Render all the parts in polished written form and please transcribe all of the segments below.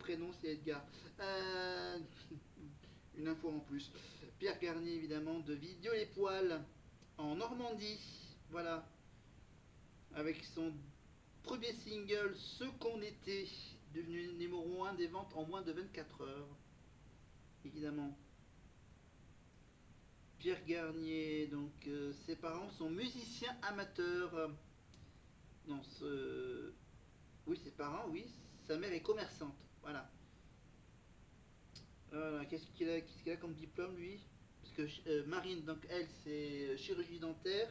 prénom c'est Edgar. Une info en plus. Pierre Garnier évidemment de Vidéo les Poils en Normandie. Voilà. Avec son premier single Ce qu'on était, devenu numéro 1 des ventes en moins de 24 heures. Évidemment. Pierre Garnier, donc ses parents sont musiciens amateurs. Non, oui, ses parents, oui. Sa mère est commerçante. Voilà. Voilà. Qu'est-ce qu'il a comme diplôme, lui? Parce que Marine, donc elle, c'est chirurgie dentaire.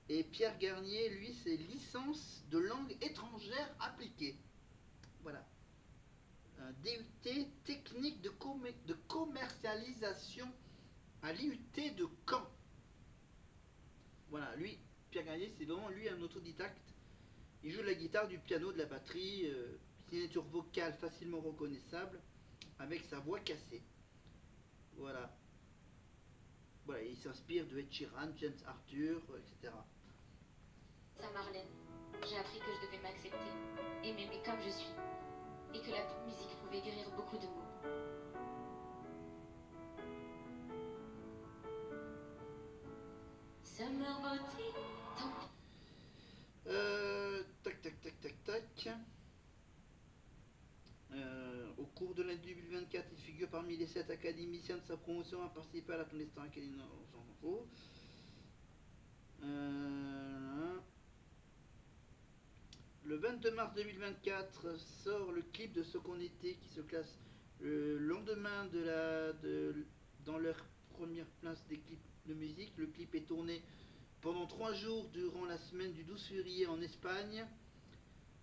Et Pierre Garnier, lui, c'est licence de langue étrangère appliquée. Voilà. Un DUT technique de commercialisation à l'IUT de Caen. Voilà, lui, Pierre Garnier, c'est vraiment lui un autodidacte. Il joue de la guitare, du piano, de la batterie, signature vocale facilement reconnaissable, avec sa voix cassée. Voilà. Voilà, il s'inspire de Ed Sheeran, James Arthur, etc. Ça, Marlène, j'ai appris que je devais m'accepter et m'aimer comme je suis, et que la musique pouvait guérir beaucoup de maux. Summer body, tant. Tac, tac, tac, tac, tac. Au cours de l'année 2024, il figure parmi les 7 académiciens de sa promotion à participer à la tournée Star Academy. Le 22 mars 2024 sort le clip de Ce qu'on était qui se classe le lendemain dans leur première place des clips de musique. Le clip est tourné pendant 3 jours durant la semaine du 12 février en Espagne.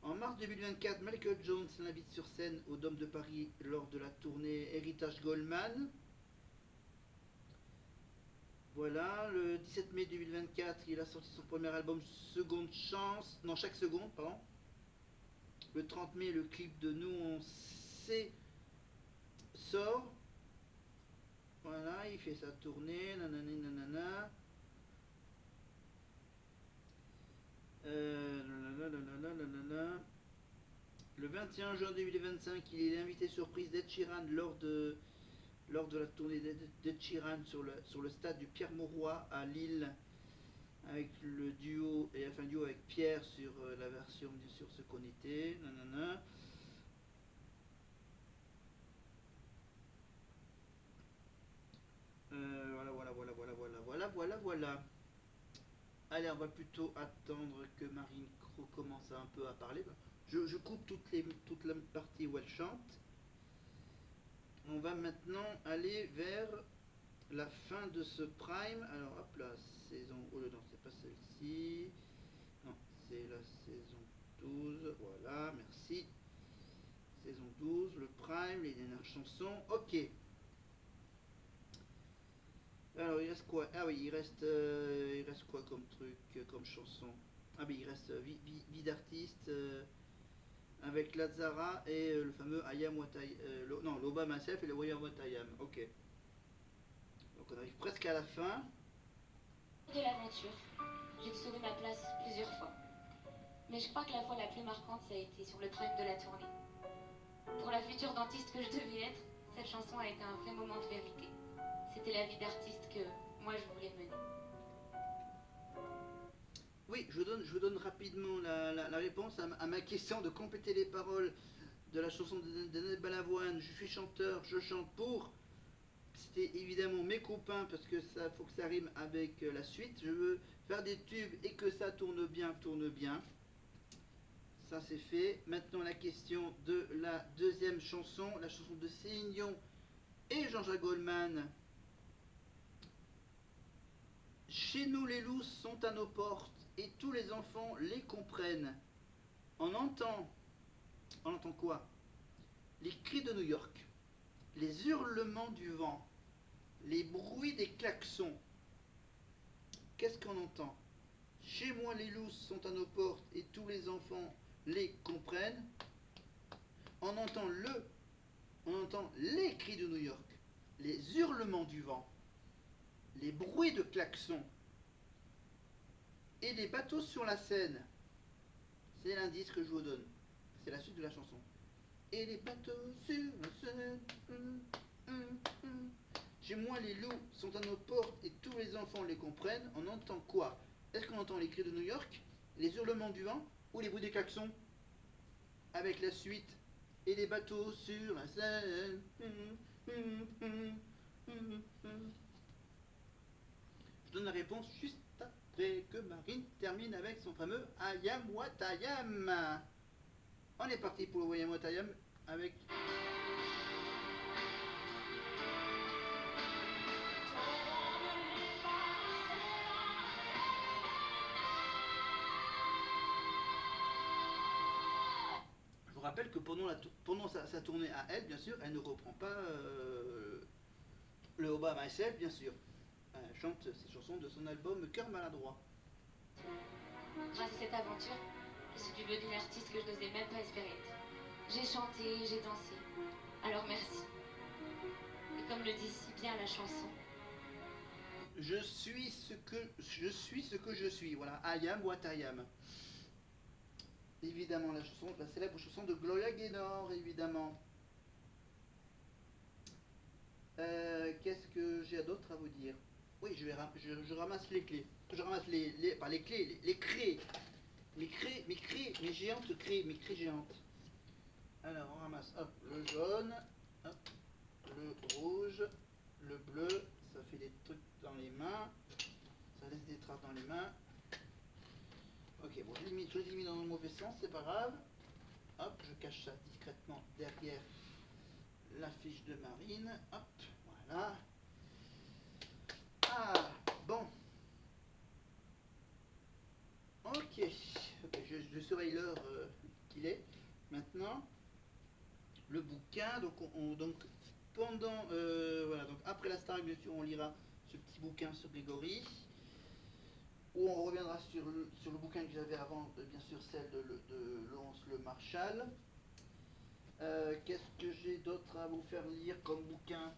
En mars 2024, Michael Jones l'invite sur scène au Dôme de Paris lors de la tournée Héritage Goldman. Voilà, le 17 mai 2024, il a sorti son premier album Seconde Chance, non, Chaque Seconde, pardon. Le 30 mai, le clip de Nous on sait sort. Voilà, il fait sa tournée, nanani nanana. Le 21 juin 2025, il est l'invité surprise d'Ed Sheeran lors de la tournée d'Ed Sheeran sur le stade du Pierre-Mauroy à Lille, avec le duo, et enfin duo avec Pierre sur la version bien sûr Ce qu'on était, nanana. Voilà. Allez, on va plutôt attendre que Marine commence un peu à parler. Je coupe toute la partie où elle chante. On va maintenant aller vers la fin de ce prime. Alors hop là, saison. Oh non, c'est pas celle-ci. Non, c'est la saison 12. Voilà, merci. Saison 12, le prime, les dernières chansons. Ok. Alors il reste quoi? Ah oui, il reste quoi comme truc, comme chanson? Ah oui, il reste vie d'artiste avec Lazara et le fameux I Am What I... non, l'Oba Myself et le I Am What I Am. Ok. Donc on arrive presque à la fin. De l'aventure, j'ai sauvé ma place plusieurs fois. Mais je crois que la fois la plus marquante, ça a été sur le prime de la tournée. Pour la future dentiste que je devais être, cette chanson a été un vrai moment de vérité. C'était la vie d'artiste que moi je voulais mener. Oui, je vous donne rapidement la réponse à ma question de compléter les paroles de la chanson de Balavoine. Je suis chanteur, je chante pour. C'était évidemment mes copains parce que ça faut que ça rime avec la suite. Je veux faire des tubes et que ça tourne bien, tourne bien. Ça c'est fait. Maintenant la question de la deuxième chanson, la chanson de Céline Dion et Jean-Jacques Goldman. Chez nous les loups sont à nos portes et tous les enfants les comprennent. On entend, on entend quoi? Les cris de New York, les hurlements du vent, les bruits des klaxons. Qu'est-ce qu'on entend? Chez moi les loups sont à nos portes et tous les enfants les comprennent. On entend on entend les cris de New York, les hurlements du vent, les bruits de klaxons et les bateaux sur la Seine. C'est l'indice que je vous donne. C'est la suite de la chanson. Et les bateaux sur Chez moi, les loups sont à nos portes et tous les enfants les comprennent. On entend quoi? Est-ce qu'on entend les cris de New York, les hurlements du vent ou les bruits des klaxons? Avec la suite et les bateaux sur la Seine. Je donne la réponse juste après que Marine termine avec son fameux Ayam Watayam. On est parti pour le Ayam Watayam avec... Je vous rappelle que pendant sa tournée à elle, bien sûr, elle ne reprend pas le Obama Myself, bien sûr. Elle chante ses chansons de son album Cœur maladroit. Grâce à cette aventure, je suis devenue une artiste que je n'osais même pas espérer être. J'ai chanté, j'ai dansé. Alors merci. Et comme le dit si bien la chanson, Je suis ce que je suis. Voilà, I am what I am. Évidemment, la célèbre chanson de Gloria Gaynor, évidemment. Qu'est-ce que j'ai d'autre à vous dire? Oui, je ramasse les clés. Je ramasse pas les clés, les craies. Mes géantes craies, mes craies géantes. Alors, on ramasse, hop, le jaune, hop, le rouge, le bleu. Ça fait des trucs dans les mains. Ça laisse des traces dans les mains. Ok, bon, je les ai mis dans le mauvais sens, c'est pas grave. Hop, je cache ça discrètement derrière la fiche de Marine. Hop, voilà. Ah, bon. Ok, je surveille l'heure qu'il est. Maintenant, le bouquin. Donc pendant, voilà, donc après la Star, bien sûr, on lira ce petit bouquin sur Grégory. Où on reviendra sur le bouquin que j'avais avant, bien sûr, celle de Laurence Le Marchal. Qu'est-ce que j'ai d'autre à vous faire lire comme bouquin?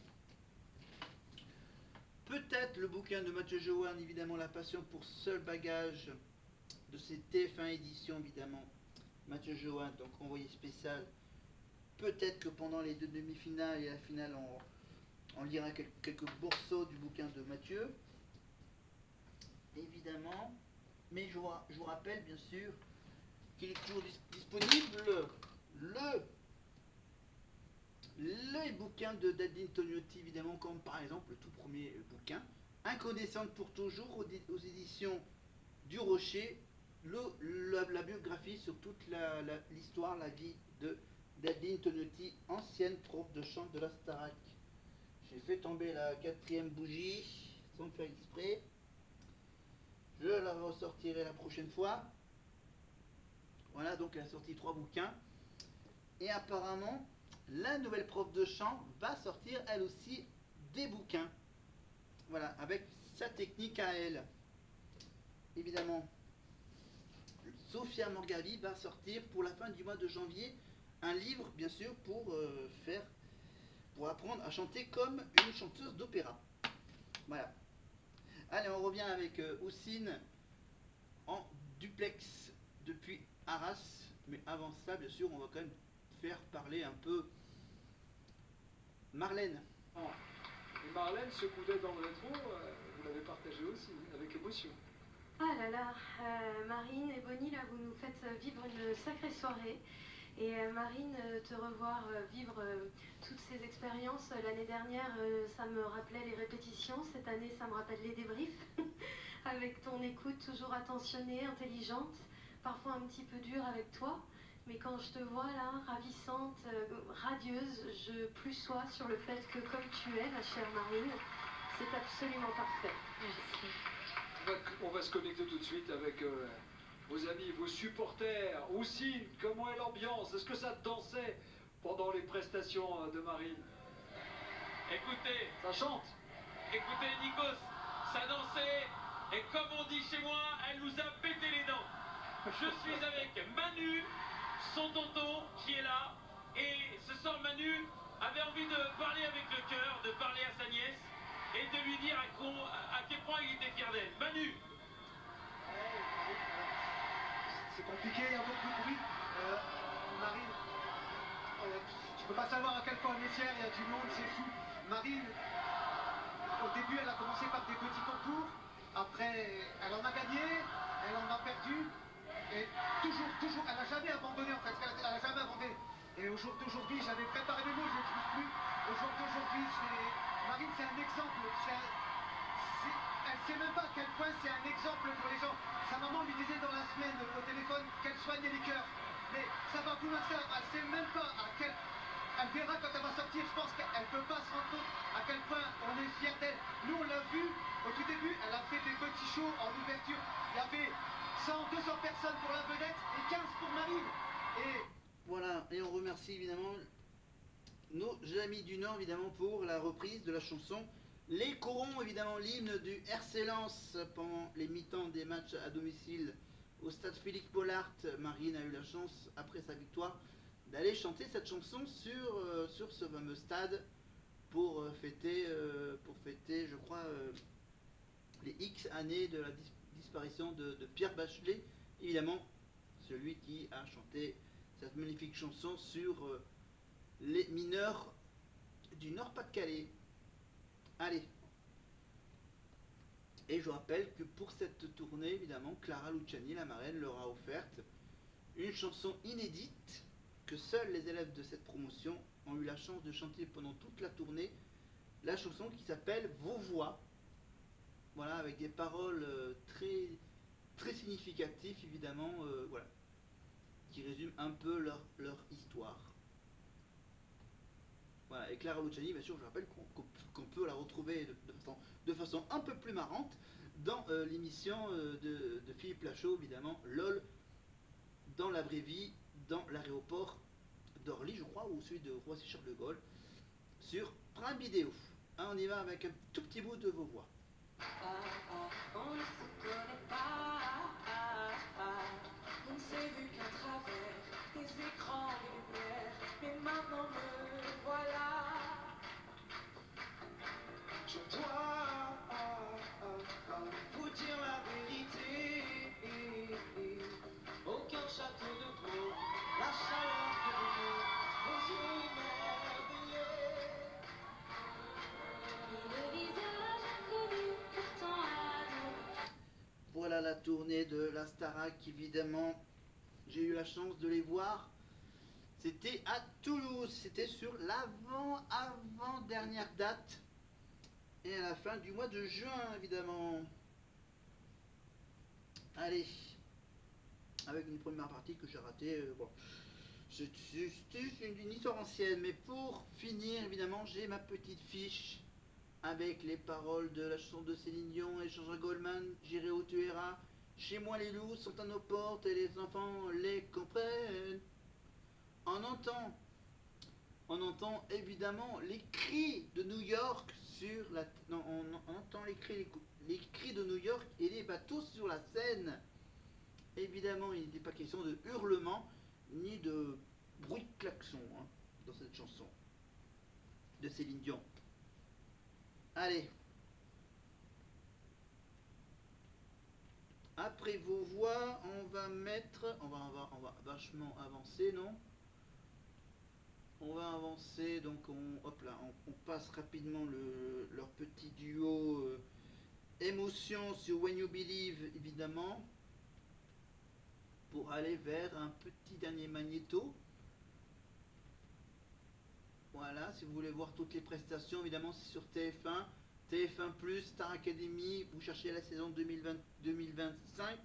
Peut-être le bouquin de Mathieu Joanne, évidemment, La passion pour seul bagage, de ses TF1 éditions, évidemment. Mathieu Joanne, donc envoyé spécial. Peut-être que pendant les deux demi-finales et la finale, on lira quelques morceaux du bouquin de Mathieu. Évidemment. Mais je vous rappelle, bien sûr, qu'il est toujours disponible les bouquins de Dadine Tognotti, évidemment, comme par exemple le tout premier bouquin, Inconnaissante pour toujours, aux éditions du Rocher, la biographie sur toute l'histoire, la vie de Dadine Tognotti, ancienne prof de chant de la Starac. J'ai fait tomber la quatrième bougie, sans faire exprès. Je la ressortirai la prochaine fois. Voilà, donc elle a sorti 3 bouquins. Et apparemment, la nouvelle prof de chant va sortir elle aussi des bouquins. Voilà, avec sa technique à elle. Évidemment, Sophia Morgavi va sortir pour la fin du mois de janvier un livre, bien sûr, pour apprendre à chanter comme une chanteuse d'opéra. Voilà. Allez, on revient avec Houssine en duplex depuis Arras. Mais avant ça, bien sûr, on va quand même faire parler un peu Marlène. Et Marlène, ce coup d'œil dans le rétro, vous l'avez partagé aussi, avec émotion. Ah là là, Marine et Bonnie, là, vous nous faites vivre une sacrée soirée. Et Marine, te revoir vivre toutes ces expériences. L'année dernière, ça me rappelait les répétitions. Cette année, ça me rappelle les débriefs. Avec ton écoute toujours attentionnée, intelligente, parfois un petit peu dure avec toi. Mais quand je te vois là, ravissante, radieuse, je plus sois sur le fait que comme tu es, ma chère Marine, c'est absolument parfait. merci. On va se connecter tout de suite avec vos amis, vos supporters. Houssine, comment est l'ambiance? Est-ce que ça dansait pendant les prestations de Marine? Écoutez, Ça chante? écoutez Nikos, ça dansait, et comme on dit chez moi, elle nous a pété les dents. Je suis avec Manu, son tonton, qui est là, et ce soir Manu avait envie de parler avec le cœur, de parler à sa nièce, et de lui dire à quel point il était fier d'elle. Manu! C'est compliqué, il y a beaucoup de bruit. Marine, tu peux pas savoir à quel point on est fiers, il y a du monde, c'est fou. Marine, Au début, elle a commencé par des petits concours. Après, elle en a gagné, elle en a perdu. Et toujours, elle n'a jamais abandonné en fait. Elle n'a jamais abandonné. Et au jour d'aujourd'hui, j'avais préparé mes mots, je ne les trouve plus. Au jour d'aujourd'hui, Marine, c'est un exemple. Elle ne sait même pas à quel point c'est un exemple pour les gens. Sa maman lui disait dans la semaine au téléphone qu'elle soignait les cœurs. Mais ça va plus loin que ça. Elle ne sait même pas à quel... Elle verra quand elle va sortir, je pense qu'elle ne peut pas se rendre compte à quel point on est fiers d'elle. Nous, on l'a vu au tout début, elle a fait des petits shows en ouverture. Il y avait 100, 200 personnes pour la vedette et 15 pour Marine. Et voilà, et on remercie évidemment nos amis du Nord évidemment pour la reprise de la chanson Les Corons, évidemment l'hymne du RC Lens pendant les mi-temps des matchs à domicile au stade Félix Bollaert. Marine a eu la chance, après sa victoire, d'aller chanter cette chanson sur ce fameux stade pour fêter, je crois, les X années de la disparition de Pierre Bachelet, évidemment, celui qui a chanté cette magnifique chanson sur les mineurs du Nord-Pas-de-Calais. Allez. Et je rappelle que pour cette tournée, évidemment, Clara Luciani, la marraine, leur a offerte une chanson inédite que seuls les élèves de cette promotion ont eu la chance de chanter pendant toute la tournée. La chanson qui s'appelle Vos voix. Voilà, avec des paroles très, très significatives, évidemment, voilà, qui résument un peu leur histoire. Voilà, et Clara Luciani, bien sûr, je rappelle qu'on peut la retrouver de façon un peu plus marrante dans l'émission de Philippe Lachaud, évidemment, LOL, dans la vraie vie, dans l'aéroport d'Orly, je crois, ou celui de Roissy-Charles de Gaulle, sur Prime Video. Hein, on y va avec un tout petit bout de Vos voix. On ne se connaît pas, on ne s'est vu qu'à travers des écrans de lumière, mais maintenant me voilà. Je dois vous dire la vérité, aucun château de peau, la chaleur de vos yeux émerveillés. Le visage inconnu, pourtant adoré. Voilà la tournée de la Starac, évidemment. J'ai eu la chance de les voir. C'était à Toulouse, c'était sur l'avant-dernière date. Et à la fin du mois de juin, évidemment. Allez. Avec une première partie que j'ai ratée. Bon. C'est une histoire ancienne. Mais pour finir, évidemment, j'ai ma petite fiche avec les paroles de la chanson de Céline Dion et Jean-Jacques Goldman. J'irai où tu iras. Chez moi, les loups sont à nos portes et les enfants les comprennent. On entend évidemment les cris de New York sur la... Non, on entend les cris de New York et les bateaux sur la Seine. Évidemment, il n'était pas question de hurlement ni de bruit de klaxon hein, dans cette chanson de Céline Dion. Allez. Après vos voix, on va mettre... On va vachement avancer, non ? On va avancer, donc hop là, on passe rapidement leur petit duo émotion sur When You Believe, évidemment, pour aller vers un petit dernier magnéto. Voilà, si vous voulez voir toutes les prestations, évidemment, c'est sur TF1, TF1+, Star Academy, vous cherchez la saison 2020-2025,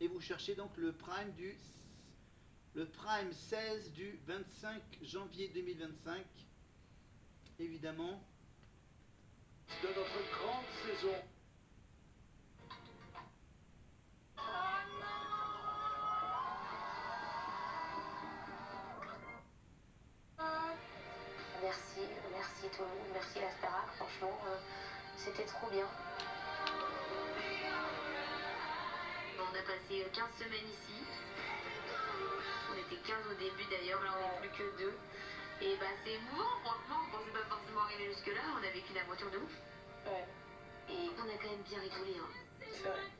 et vous cherchez donc le Prime 16 du 25 janvier 2025, évidemment. De notre grande saison. Merci tout le monde, merci la Starac, franchement, c'était trop bien. On a passé 15 semaines ici. On était 15 au début d'ailleurs, là on n'est plus que 2. Et bah c'est émouvant, franchement, on pensait pas forcément arriver jusque là, on a vécu une aventure de ouf. Ouais, Et on a quand même bien rigolé, hein. c'est vrai.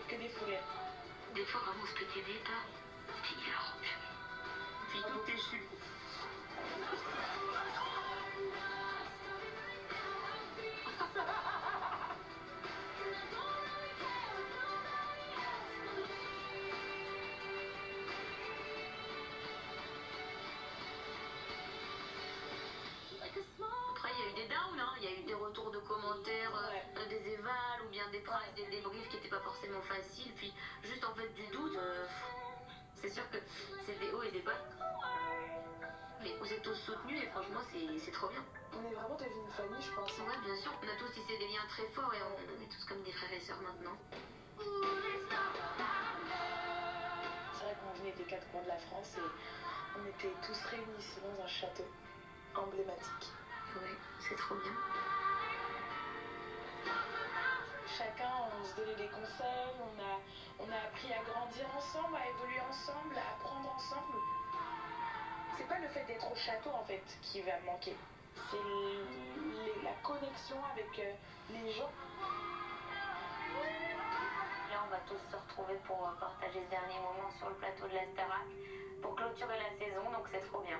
Que des fous rires. Des fois vraiment on se pétait des pas. C'était hilarant. Puis tout est su. retours de commentaires, des évals ou bien des phrases, des débriefs qui n'étaient pas forcément faciles, puis juste en fait du doute. C'est sûr que c'est des hauts et des bas. Mais vous êtes tous soutenus et franchement c'est trop bien. On est vraiment devenus une famille, je pense. Ouais, bien sûr, on a tous tissé des liens très forts et on est tous comme des frères et sœurs maintenant. C'est vrai qu'on venait des quatre coins de la France et on était tous réunis ici dans un château emblématique. Ouais, c'est trop bien. Chacun, on se donnait des conseils, on a appris à grandir ensemble, à évoluer ensemble, à apprendre ensemble. C'est pas le fait d'être au château en fait qui va manquer, c'est la connexion avec les gens. Là, on va tous se retrouver pour partager ce dernier moment sur le plateau de la Starac pour clôturer la saison, donc c'est trop bien.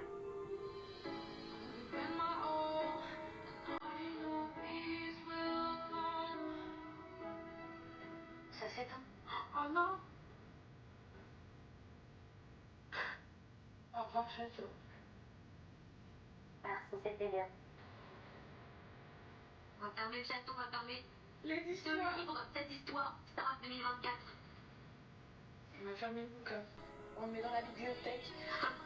Ça s'éteint. Oh non. Au revoir château. Merci, c'était bien. On va fermer le château, on va fermer L'édition. ce livre, cette histoire, Starac 2024. On va fermer le bouquin. On le met dans la bibliothèque.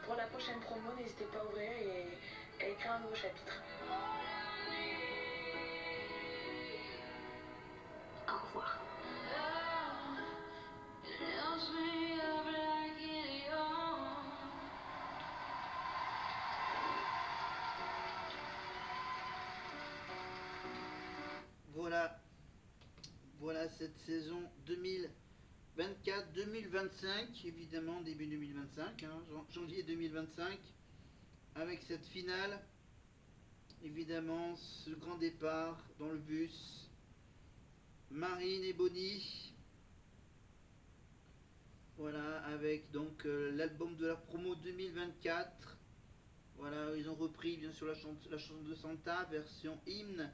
Pour la prochaine promo, n'hésitez pas à ouvrir et à écrire un nouveau chapitre. Au revoir. Voilà, voilà cette saison 2024-2025, évidemment début 2025, hein, janvier 2025, avec cette finale, évidemment ce grand départ dans le bus, Marine et Bonnie, voilà, avec donc l'album de la promo 2024, voilà, ils ont repris bien sûr la chanson de Santa, version hymne.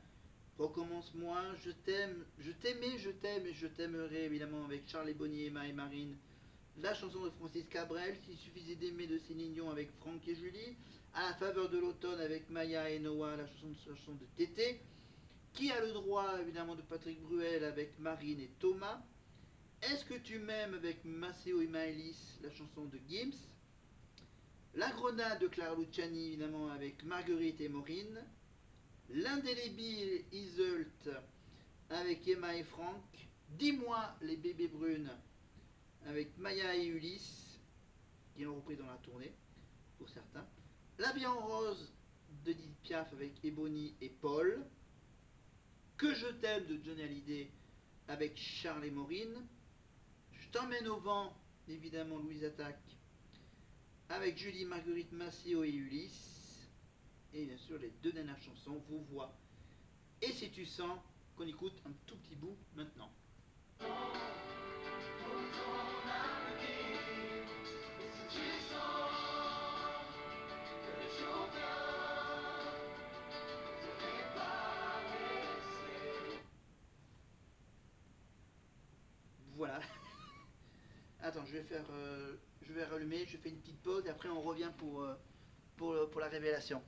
Recommence-moi, je t'aime, je t'aimais, je t'aime et je t'aimerai, évidemment, avec Charles et Bonnie, Emma et Marine. La chanson de Francis Cabrel, S'il suffisait d'aimer de Céline Dion avec Franck et Julie. À la faveur de l'automne avec Maya et Noah, la chanson de Tété. Qui a le droit, évidemment, de Patrick Bruel avec Marine et Thomas. Est-ce que tu m'aimes avec Maceo et Maëlys, la chanson de Gims. La Grenade de Clara Luciani, évidemment, avec Marguerite et Maureen. L'indélébile Iseult avec Emma et Franck. Dis-moi les bébés brunes avec Maya et Ulysse, qui l'ont repris dans la tournée, pour certains. La vie en rose de Edith Piaf avec Ebony et Paul. Que je t'aime de Johnny Hallyday avec Charles et Maureen. Je t'emmène au vent, évidemment Louise Attaque, avec Julie, Marguerite, Maceo et Ulysse. Et bien sûr les deux dernières chansons, Vos voix et Si tu sens, qu'on écoute un tout petit bout maintenant. Voilà. Attends, je vais rallumer, je fais une petite pause et après on revient pour la révélation.